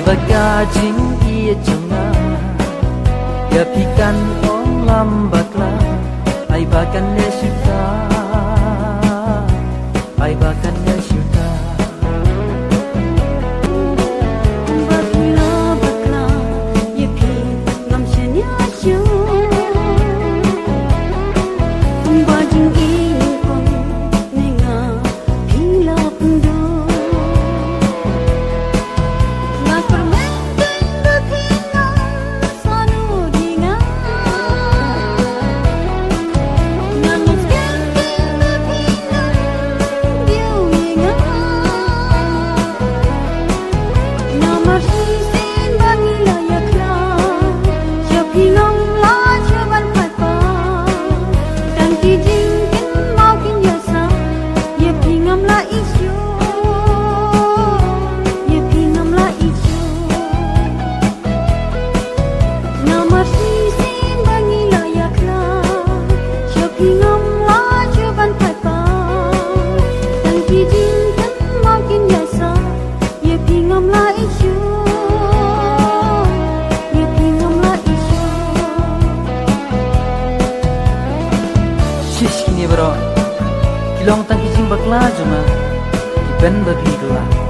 bagajing iya jonga ya pikan ong lambakla ay bakan ne syuta ay bakan ne syuta bakla bakla ye pi ngam shenya shu bajing i kong ninga pila pundo Shishkini bro, kilong tang kijing bakla juma, kipen bagli dua.